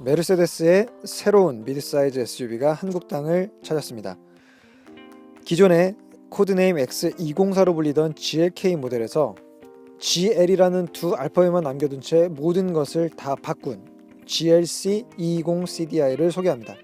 메르세데스의 새로운 미드사이즈 SUV가 한국 땅을 찾았습니다. 기존의 코드네임 X204로 불리던 GLK 모델에서 GL이라는 두 알파벳만 남겨둔 채 모든 것을 다 바꾼 GLC 220 CDI를 소개합니다.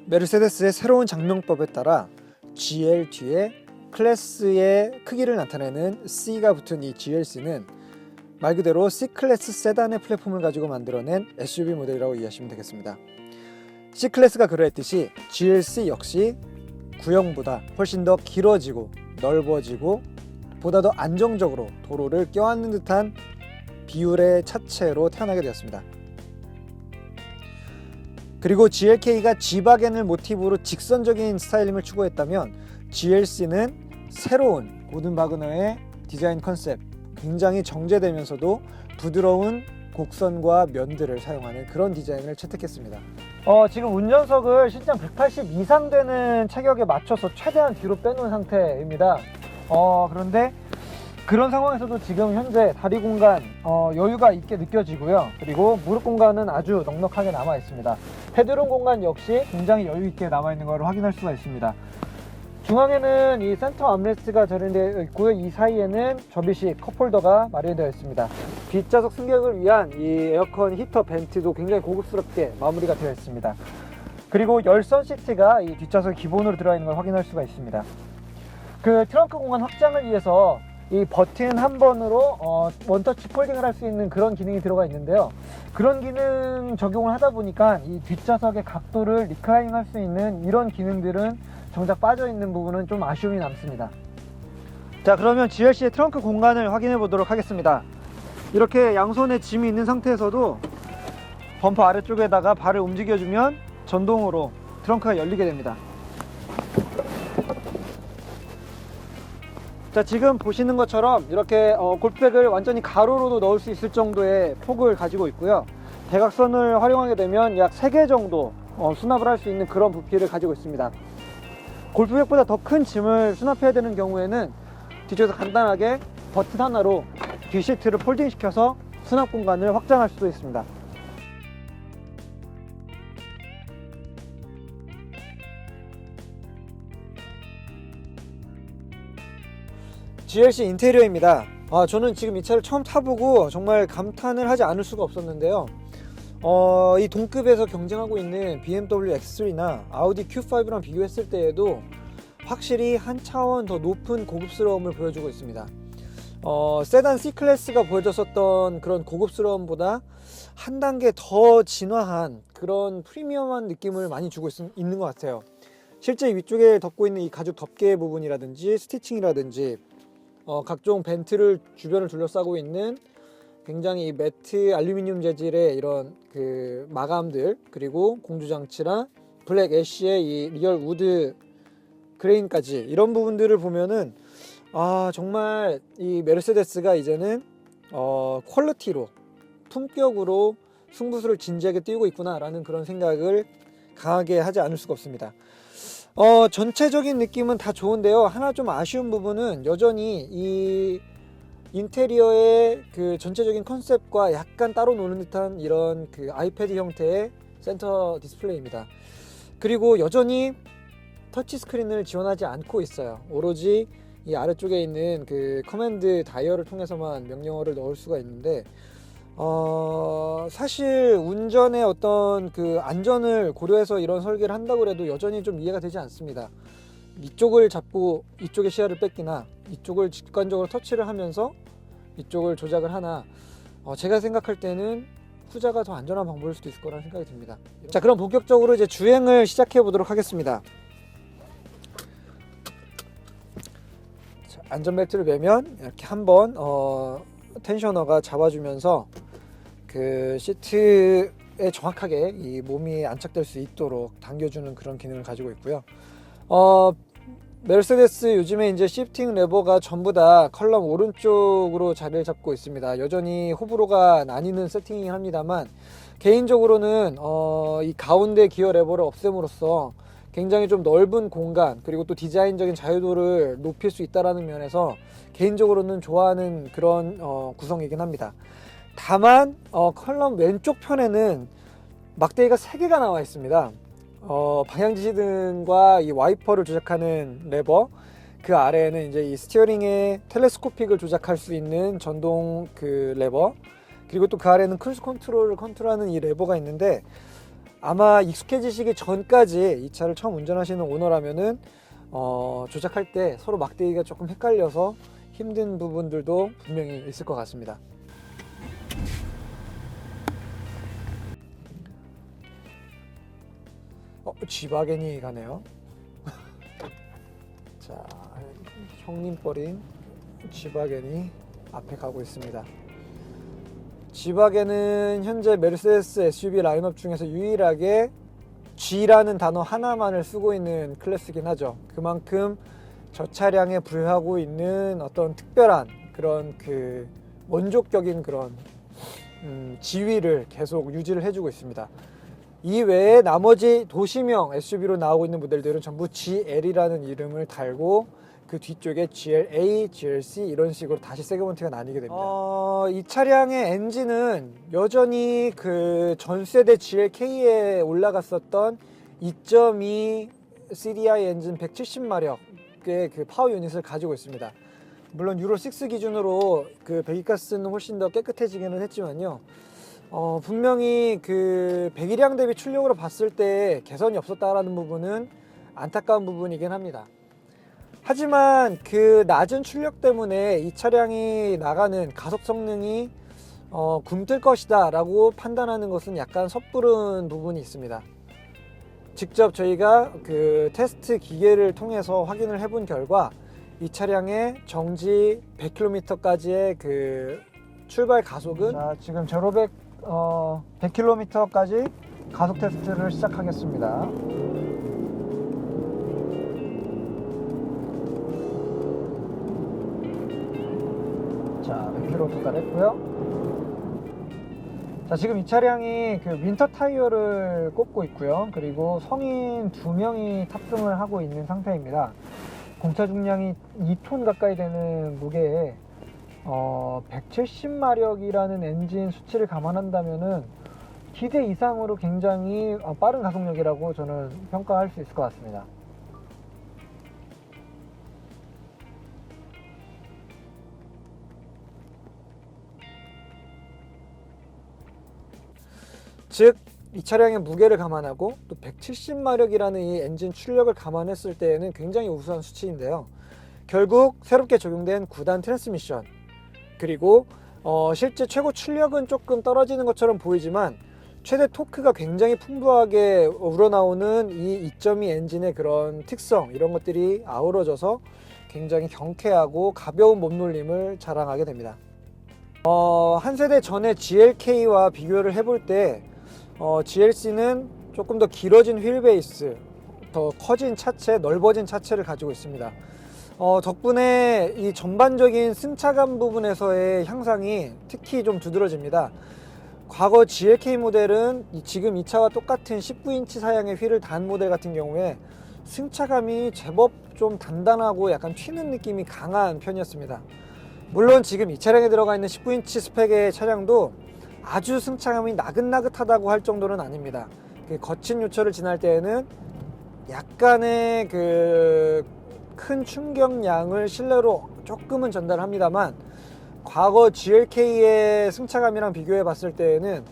메르세데스의 새로운 장명법에 따라 GL 뒤에 클래스의 크기를 나타내는 C가 붙은 이 GLC는 말 그대로 C클래스 세단의 플랫폼을 가지고 만들어낸 SUV 모델이라고 이해하시면 되겠습니다. C클래스가 그러했듯이 GLC 역시 구형보다 훨씬 더 길어지고 넓어지고 보다 더 안정적으로 도로를 껴안는 듯한 비율의 차체로 태어나게 되었습니다. 그리고 GLK가 G바겐을 모티브로 직선적인 스타일링을 추구했다면 GLC는 새로운 고든 바그너의 디자인 컨셉, 굉장히 정제되면서도 부드러운 곡선과 면들을 사용하는 그런 디자인을 채택했습니다. 지금 운전석을 실장 180 이상 되는 체격에 맞춰서 최대한 뒤로 빼놓은 상태입니다. 그런데 그런 상황에서도 지금 현재 다리 공간 여유가 있게 느껴지고요. 그리고 무릎 공간은 아주 넉넉하게 남아 있습니다. 헤드룸 공간 역시 굉장히 여유 있게 남아 있는 것을 확인할 수가 있습니다. 중앙에는 이 센터 암레스트가 절연되어 있고요. 이 사이에는 접이식 컵홀더가 마련되어 있습니다. 뒷좌석 승객을 위한 이 에어컨 히터 벤트도 굉장히 고급스럽게 마무리가 되어 있습니다. 그리고 열선 시트가 이 뒷좌석에 기본으로 들어가 있는 걸 확인할 수가 있습니다. 그 트렁크 공간 확장을 위해서 이 버튼 한 번으로 원터치 폴딩을 할 수 있는 그런 기능이 들어가 있는데요. 그런 기능 적용을 하다 보니까 이 뒷좌석의 각도를 리클라이닝 할 수 있는 이런 기능들은 정작 빠져있는 부분은 좀 아쉬움이 남습니다. 자, 그러면 GLC의 트렁크 공간을 확인해 보도록 하겠습니다. 이렇게 양손에 짐이 있는 상태에서도 범퍼 아래쪽에다가 발을 움직여주면 전동으로 트렁크가 열리게 됩니다. 자, 지금 보시는 것처럼 이렇게 골프백을 완전히 가로로도 넣을 수 있을 정도의 폭을 가지고 있고요. 대각선을 활용하게 되면 약 3개 정도 수납을 할 수 있는 그런 부피를 가지고 있습니다. 골프백보다 더 큰 짐을 수납해야 되는 경우에는 뒤쪽에서 간단하게 버튼 하나로 뒷시트를 폴딩 시켜서 수납 공간을 확장할 수도 있습니다. GLC 인테리어입니다. 저는 지금 이 차를 처음 타보고 정말 감탄을 하지 않을 수가 없었는데요. 이 동급에서 경쟁하고 있는 BMW X3나 아우디 Q5랑 비교했을 때에도 확실히 한 차원 더 높은 고급스러움을 보여주고 있습니다. 세단 C클래스가 보여줬었던 그런 고급스러움보다 한 단계 더 진화한 그런 프리미엄한 느낌을 많이 주고 있는 것 같아요. 실제 위쪽에 덮고 있는 이 가죽 덮개 부분이라든지 스티칭이라든지 각종 벤트를 주변을 둘러싸고 있는 굉장히 매트 알루미늄 재질의 이런 그 마감들, 그리고 공조장치랑 블랙 애쉬의 이 리얼 우드 그레인까지 이런 부분들을 보면은 정말 이 메르세데스가 이제는 퀄리티로, 품격으로 승부수를 진지하게 띄우고 있구나 라는 그런 생각을 강하게 하지 않을 수가 없습니다. 전체적인 느낌은 다 좋은데요. 하나 좀 아쉬운 부분은 여전히 이 인테리어의 그 전체적인 컨셉과 약간 따로 노는 듯한 이런 그 아이패드 형태의 센터 디스플레이입니다. 그리고 여전히 터치 스크린을 지원하지 않고 있어요. 오로지 이 아래쪽에 있는 그 커맨드 다이얼을 통해서만 명령어를 넣을 수가 있는데 사실 운전의 어떤 그 안전을 고려해서 이런 설계를 한다고 해도 여전히 좀 이해가 되지 않습니다. 이쪽을 잡고 이쪽의 시야를 뺏기나 이쪽을 직관적으로 터치를 하면서 이쪽을 조작을 하나, 제가 생각할 때는 후자가 더 안전한 방법일 수도 있을 거라는 생각이 듭니다. 자, 그럼 본격적으로 이제 주행을 시작해 보도록 하겠습니다. 자, 안전벨트를 매면 이렇게 한번 텐셔너가 잡아주면서 그 시트에 정확하게 이 몸이 안착될 수 있도록 당겨주는 그런 기능을 가지고 있고요. 메르세데스 요즘에 이제 시프팅 레버가 전부 다 컬럼 오른쪽으로 자리를 잡고 있습니다. 여전히 호불호가 나뉘는 세팅이긴 합니다만, 개인적으로는 이 가운데 기어 레버를 없앰으로써 굉장히 좀 넓은 공간, 그리고 또 디자인적인 자유도를 높일 수 있다는 면에서 개인적으로는 좋아하는 그런 구성이긴 합니다. 다만 컬럼 왼쪽 편에는 막대기가 3개가 나와 있습니다. 방향지시등과 이 와이퍼를 조작하는 레버, 그 아래에는 이제 이 스티어링의 텔레스코픽을 조작할 수 있는 전동 그 레버, 그리고 또 그 아래는 크루즈 컨트롤을 컨트롤하는 이 레버가 있는데, 아마 익숙해지시기 전까지 이 차를 처음 운전하시는 오너라면은 조작할 때 서로 막대기가 조금 헷갈려서 힘든 부분들도 분명히 있을 것 같습니다. G바겐이 가네요. 자, 형님뻘인 G바겐이 앞에 가고 있습니다. G바겐은 현재 메르세데스 SUV 라인업 중에서 유일하게 G라는 단어 하나만을 쓰고 있는 클래스이긴 하죠. 그만큼 저 차량에 부여하고 있는 어떤 특별한 그런 그 원족격인 그런 지위를 계속 유지를 해주고 있습니다. 이 외에 나머지 도시명 SUV로 나오고 있는 모델들은 전부 GL이라는 이름을 달고 그 뒤쪽에 GLA, GLC 이런 식으로 다시 세그먼트가 나뉘게 됩니다. 이 차량의 엔진은 여전히 그 전세대 GLK에 올라갔었던 2.2 CDI 엔진 170마력의 그 파워 유닛을 가지고 있습니다. 물론 유로6 기준으로 그 배기가스는 훨씬 더 깨끗해지기는 했지만요. 분명히 그 배기량 대비 출력으로 봤을 때 개선이 없었다라는 부분은 안타까운 부분이긴 합니다. 하지만 그 낮은 출력 때문에 이 차량이 나가는 가속 성능이 굼뜰 것이다 라고 판단하는 것은 약간 섣부른 부분이 있습니다. 직접 저희가 그 테스트 기계를 통해서 확인을 해본 결과 이 차량의 정지 100km까지의 그 출발 가속은, 자, 지금 100km까지 가속 테스트를 시작하겠습니다. 자, 100km 도달했고요. 자, 지금 이 차량이 그 윈터 타이어를 꼽고 있고요. 그리고 성인 2명이 탑승을 하고 있는 상태입니다. 공차 중량이 2톤 가까이 되는 무게에 170마력이라는 엔진 수치를 감안한다면은 기대 이상으로 굉장히 빠른 가속력이라고 저는 평가할 수 있을 것 같습니다. 즉, 이 차량의 무게를 감안하고 또 170마력이라는 이 엔진 출력을 감안했을 때에는 굉장히 우수한 수치인데요. 결국 새롭게 적용된 9단 트랜스미션, 그리고 실제 최고 출력은 조금 떨어지는 것처럼 보이지만 최대 토크가 굉장히 풍부하게 우러나오는 이 2.2 엔진의 그런 특성, 이런 것들이 아우러져서 굉장히 경쾌하고 가벼운 몸놀림을 자랑하게 됩니다. 한 세대 전의 GLK와 비교를 해볼 때 GLC는 조금 더 길어진 휠베이스, 더 커진 차체, 넓어진 차체를 가지고 있습니다. 덕분에 이 전반적인 승차감 부분에서의 향상이 특히 좀 두드러집니다. 과거 GLK 모델은 지금 이 차와 똑같은 19인치 사양의 휠을 단 모델 같은 경우에 승차감이 제법 좀 단단하고 약간 튀는 느낌이 강한 편이었습니다. 물론 지금 이 차량에 들어가 있는 19인치 스펙의 차량도 아주 승차감이 나긋나긋하다고 할 정도는 아닙니다. 그 거친 요철을 지날 때에는 약간의 그 큰 충격량을 실내로 조금은 전달합니다만, 과거 GLK의 승차감이랑 비교해 봤을 때에는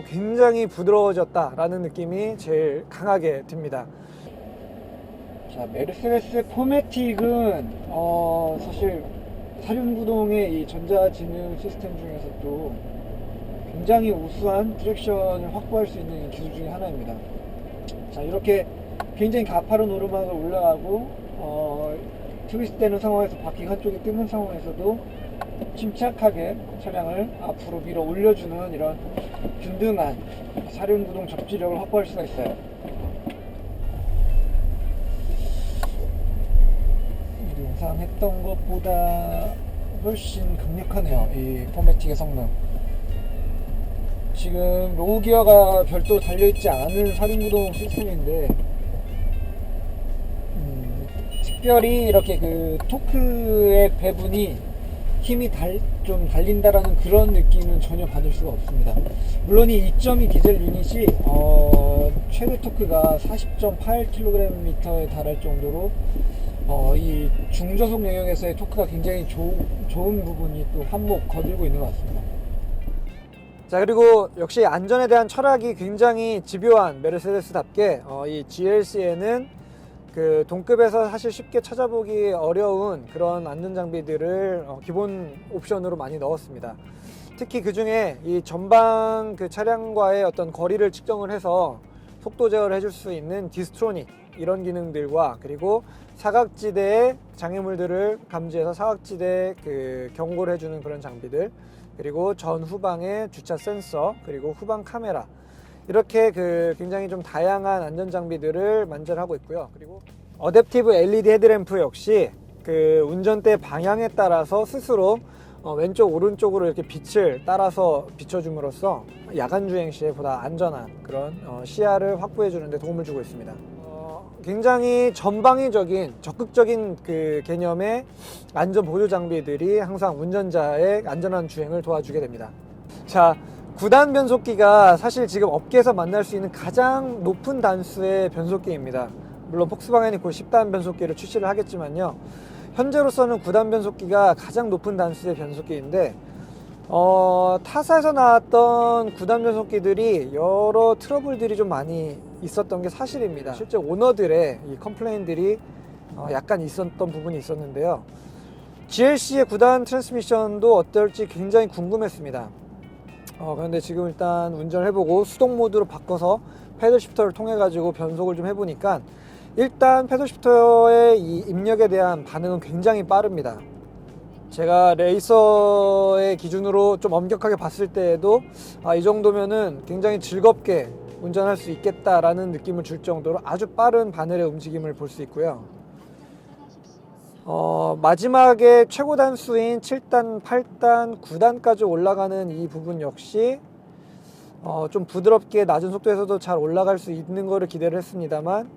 굉장히 부드러워졌다라는 느낌이 제일 강하게 듭니다. 자, 메르세데스 포매틱은 사실 사륜구동의 이 전자지능 시스템 중에서도 굉장히 우수한 트랙션을 확보할 수 있는 기술 중에 하나입니다. 자, 이렇게 굉장히 가파른 오르막을 올라가고 트위스트 되는 상황에서 바퀴 한쪽이 뜨는 상황에서도 침착하게 차량을 앞으로 밀어 올려주는 이런 든든한 사륜구동 접지력을 확보할 수가 있어요. 예상했던 것보다 훨씬 강력하네요, 이 포매틱의 성능. 지금 로우 기어가 별도로 달려있지 않은 사륜구동 시스템인데 특별히 이렇게 그 토크의 배분이 힘이 좀 좀 달린다라는 그런 느낌은 전혀 받을 수가 없습니다. 물론 이 2.2 디젤 유닛이 최대 토크가 40.8kgm에 달할 정도로 이 중저속 영역에서의 토크가 굉장히 좋은 부분이 또 한몫 거들고 있는 것 같습니다. 자, 그리고 역시 안전에 대한 철학이 굉장히 집요한 메르세데스답게 이 GLC에는 그 동급에서 사실 쉽게 찾아보기 어려운 그런 안전 장비들을 기본 옵션으로 많이 넣었습니다. 특히 그 중에 이 전방 그 차량과의 어떤 거리를 측정을 해서 속도 제어를 해줄 수 있는 디스트로닉 이런 기능들과, 그리고 사각지대의 장애물들을 감지해서 사각지대 그 경고를 해주는 그런 장비들, 그리고 전후방의 주차 센서, 그리고 후방 카메라, 이렇게 그 굉장히 좀 다양한 안전 장비들을 만들하고 있고요. 그리고 어댑티브 LED 헤드램프 역시 그 운전대 방향에 따라서 스스로 왼쪽 오른쪽으로 이렇게 빛을 따라서 비춰줌으로써 야간 주행 시에 보다 안전한 그런 시야를 확보해 주는 데 도움을 주고 있습니다. 굉장히 전방위적인 적극적인 그 개념의 안전 보조 장비들이 항상 운전자의 안전한 주행을 도와주게 됩니다. 자, 9단 변속기가 사실 지금 업계에서 만날 수 있는 가장 높은 단수의 변속기입니다. 물론 폭스바겐이 곧 10단 변속기를 출시를 하겠지만요, 현재로서는 9단 변속기가 가장 높은 단수의 변속기인데 타사에서 나왔던 9단 변속기들이 여러 트러블들이 좀 많이 있었던 게 사실입니다. 실제 오너들의 이 컴플레인들이 약간 있었던 부분이 있었는데요, GLC의 9단 트랜스미션도 어떨지 굉장히 궁금했습니다. 그런데 지금 일단 운전을 해보고 수동 모드로 바꿔서 패들 시프터를 통해 가지고 변속을 좀 해보니까 일단 패들 시프터의 이 입력에 대한 반응은 굉장히 빠릅니다. 제가 레이서의 기준으로 좀 엄격하게 봤을 때에도 이 정도면은 굉장히 즐겁게 운전할 수 있겠다라는 느낌을 줄 정도로 아주 빠른 바늘의 움직임을 볼 수 있고요. 마지막에 최고 단수인 7단, 8단, 9단까지 올라가는 이 부분 역시 좀 부드럽게 낮은 속도에서도 잘 올라갈 수 있는 거를 기대를 했습니다만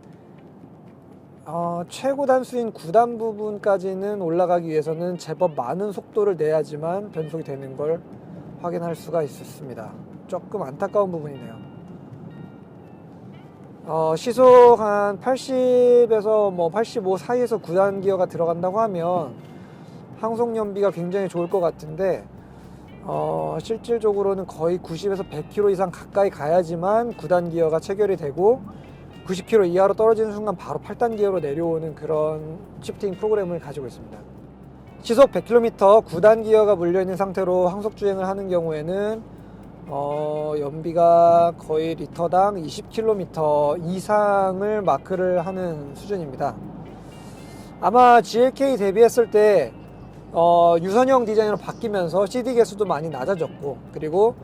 최고 단수인 9단 부분까지는 올라가기 위해서는 제법 많은 속도를 내야지만 변속이 되는 걸 확인할 수가 있었습니다. 조금 안타까운 부분이네요. 시속 한 80에서 뭐 85 사이에서 9단 기어가 들어간다고 하면 항속 연비가 굉장히 좋을 것 같은데 실질적으로는 거의 90에서 100km 이상 가까이 가야지만 9단 기어가 체결이 되고 90km 이하로 떨어지는 순간 바로 8단 기어로 내려오는 그런 시프팅 프로그램을 가지고 있습니다. 시속 100km 9단 기어가 물려있는 상태로 항속 주행을 하는 경우에는 연비가 거의 리터당 20km 이상을 마크를 하는 수준입니다. 아마 GLK 대비했을 때 유선형 디자인으로 바뀌면서 CD 개수도 많이 낮아졌고, 그리고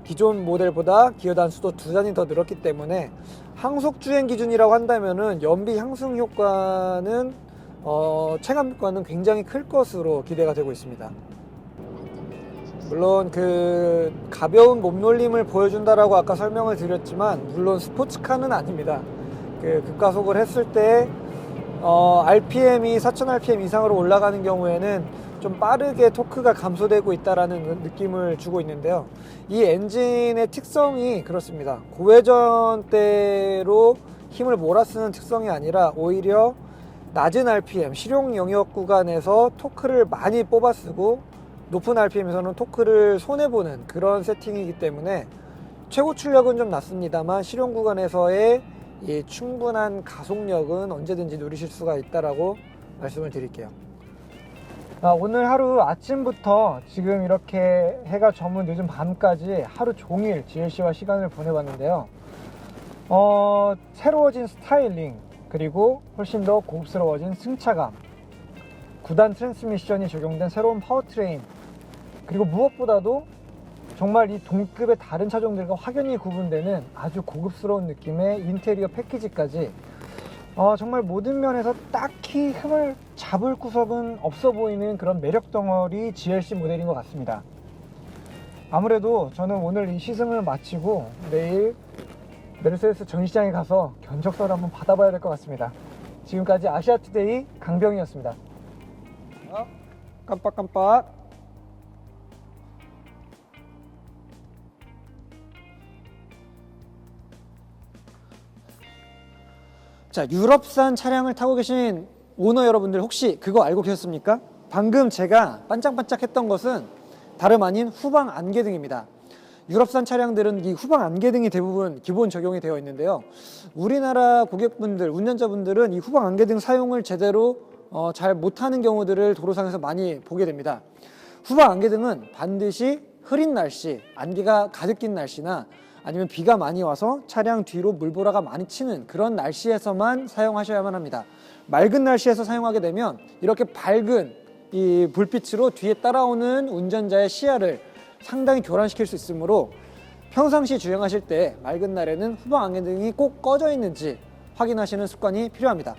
기존 모델보다 기어 단수도 2단이 더 늘었기 때문에 항속 주행 기준이라고 한다면은 연비 향상 효과는 체감 효과는 굉장히 클 것으로 기대가 되고 있습니다. 물론 그 가벼운 몸놀림을 보여준다라고 아까 설명을 드렸지만 물론 스포츠카는 아닙니다. 그 급가속을 했을 때 RPM이 4000rpm 이상으로 올라가는 경우에는 좀 빠르게 토크가 감소되고 있다라는 느낌을 주고 있는데요, 이 엔진의 특성이 그렇습니다. 고회전대로 힘을 몰아쓰는 특성이 아니라 오히려 낮은 RPM 실용 영역 구간에서 토크를 많이 뽑아쓰고 높은 RPM에서는 토크를 손해보는 그런 세팅이기 때문에 최고 출력은 좀 낮습니다만 실용 구간에서의 이 충분한 가속력은 언제든지 누리실 수가 있다라고 말씀을 드릴게요. 오늘 하루 아침부터 지금 이렇게 해가 저문 늦은 밤까지 하루 종일 GLC와 시간을 보내봤는데요, 새로워진 스타일링, 그리고 훨씬 더 고급스러워진 승차감, 9단 트랜스미션이 적용된 새로운 파워트레인, 그리고 무엇보다도 정말 이 동급의 다른 차종들과 확연히 구분되는 아주 고급스러운 느낌의 인테리어 패키지까지 정말 모든 면에서 딱히 흠을 잡을 구석은 없어 보이는 그런 매력 덩어리 GLC 모델인 것 같습니다. 아무래도 저는 오늘 이 시승을 마치고 내일 메르세데스 전시장에 가서 견적서를 한번 받아봐야 될 것 같습니다. 지금까지 아시아투데이 강병이었습니다. 깜빡깜빡. 자, 유럽산 차량을 타고 계신 오너 여러분들 혹시 그거 알고 계셨습니까? 방금 제가 반짝반짝했던 것은 다름 아닌 후방 안개등입니다. 유럽산 차량들은 이 후방 안개등이 대부분 기본 적용이 되어 있는데요. 우리나라 고객분들, 운전자분들은 이 후방 안개등 사용을 제대로 잘 못하는 경우들을 도로상에서 많이 보게 됩니다. 후방 안개등은 반드시 흐린 날씨, 안개가 가득 낀 날씨나 아니면 비가 많이 와서 차량 뒤로 물보라가 많이 치는 그런 날씨에서만 사용하셔야만 합니다. 맑은 날씨에서 사용하게 되면 이렇게 밝은 이 불빛으로 뒤에 따라오는 운전자의 시야를 상당히 교란시킬 수 있으므로 평상시 주행하실 때 맑은 날에는 후방 안개등이 꼭 꺼져 있는지 확인하시는 습관이 필요합니다.